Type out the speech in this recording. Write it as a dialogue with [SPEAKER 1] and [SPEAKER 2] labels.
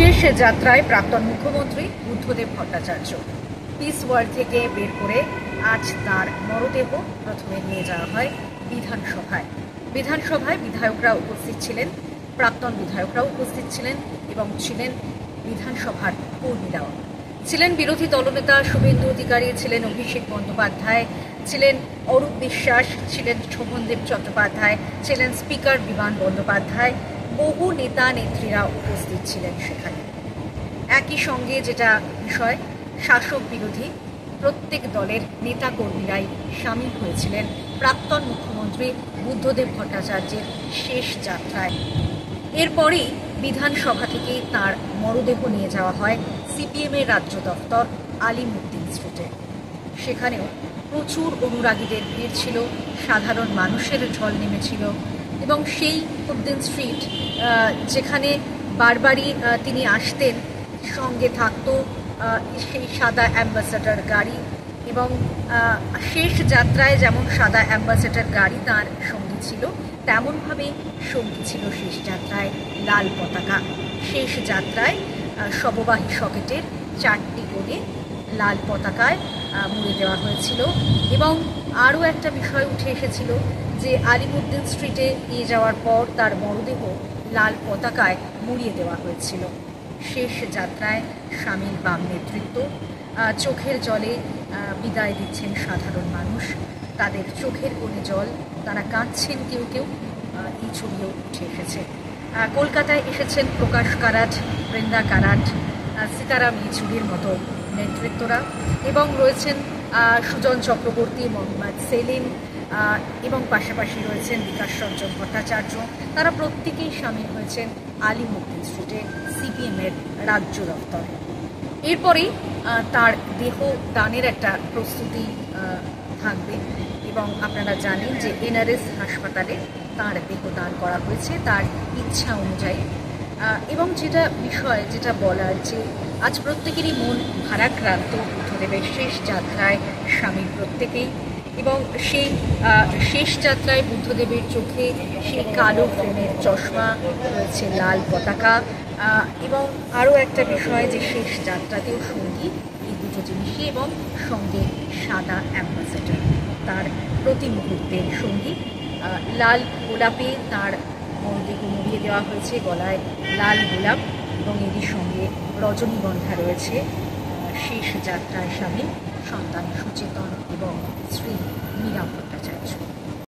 [SPEAKER 1] শেষ যাত্রায় প্রাক্তন মুখ্যমন্ত্রী বুদ্ধদেব ভট্টাচার্য পিস ওয়ার্ল্ড থেকে বের করে আজ তার মরদেহ প্রথমে নিয়ে যাওয়া হয় বিধানসভায়। বিধায়করা উপস্থিত ছিলেন, প্রাক্তন বিধায়করাও উপস্থিত ছিলেন এবং ছিলেন বিধানসভার কর্মীরাও। ছিলেন বিরোধী দলনেতা শুভেন্দু অধিকারী, ছিলেন অভিষেক বন্দ্যোপাধ্যায়, ছিলেন অরূপ বিশ্বাস, ছিলেন শোভনদেব চট্টোপাধ্যায়, ছিলেন স্পিকার বিমান বন্দ্যোপাধ্যায়। বহু নেতা নেত্রীরা উপস্থিত ছিলেন সেখানে। একই সঙ্গে যেটা বিষয়, শাসক বিরোধী প্রত্যেক দলের নেতা কর্মীরাই সামিল হয়েছিলেন প্রাক্তন মুখ্যমন্ত্রী বুদ্ধদেব ভট্টাচার্যের শেষ যাত্রায়। এরপরেই বিধানসভা থেকে তার মরদেহ নিয়ে যাওয়া হয় সিপিএমের রাজ্য দফতর আলিমুদ্দিন স্ট্রিটে। সেখানেও প্রচুর অনুরাগীদের ভিড় ছিল, সাধারণ মানুষের ঢল নেমেছিল এবং সেই উদ্দিন স্ট্রিট যেখানে বারবারই তিনি আসতেন, সঙ্গে থাকতো সেই সাদা অ্যাম্বাসেডর গাড়ি এবং শেষ যাত্রায় যেমন সাদা অ্যাম্বাসেডর গাড়ি তার সঙ্গী ছিল, তেমনভাবে সঙ্গী ছিল শেষ যাত্রায় লাল পতাকা। শেষ যাত্রায় শববাহী সকেটের 4টি কোণে লাল পতাকায় মুড়ে দেওয়া হয়েছিল এবং আরও একটা বিষয় উঠে এসেছিল যে আলিমুদ্দিন স্ট্রিটে নিয়ে যাওয়ার পর তার মরদেহ লাল পতাকায় মুড়িয়ে দেওয়া হয়েছিল। শেষ যাত্রায় সামিল বাম নেতৃত্ব, চোখের জলে বিদায় দিচ্ছেন সাধারণ মানুষ, তাদের চোখের কোণে জল, তারা কাঁদছেন, কেউ কেউ। এই ছবিও উঠে এসেছে। কলকাতায় এসেছেন প্রকাশ কারাট, বৃন্দা কারাট, সীতারাম ইয়েচুরির মতো নেতৃত্বরা এবং রয়েছেন সুজন চক্রবর্তী, মোহাম্মদ সেলিম এবং পাশাপাশি রয়েছেন বিকাশ রঞ্জন ভট্টাচার্য। তারা প্রত্যেকেই সামিল হয়েছেন আলিমুদ্দিন স্ট্রিটে সিপিএমের রাজ্য দপ্তরে। এরপরেই তার দেহ দানের একটা প্রস্তুতি থাকবে এবং আপনারা জানেন যে এনআরএস হাসপাতালে তার দেহ দান করা হয়েছে তার ইচ্ছা অনুযায়ী। এবং যেটা বিষয়, যেটা বলার, যে আজ প্রত্যেকেরই মন ভারাক্রান্ত বুদ্ধদেবের শেষ যাত্রায় সামিল প্রত্যেকেই এবং সেই শেষ যাত্রায় বুদ্ধদেবের চোখে সেই কালো ফ্রেমের চশমা, রয়েছে লাল পতাকা এবং আরও একটা বিষয় যে শেষ যাত্রাতেও সঙ্গী এই দুটো জিনিসই এবং সঙ্গে সাদা অ্যাম্বাসেডর তার প্রতি মুহূর্তের সঙ্গী। লাল গোলাপে তার মরদেহ মুড়িয়ে দেওয়া হয়েছে, গলায় লাল গোলাপ এবং এরই সঙ্গে রজনীগন্ধা রয়েছে। শেষ যাত্রায় সামিল সন্তান সুচেতন এবং শ্রী মীরা ভট্টাচার্য।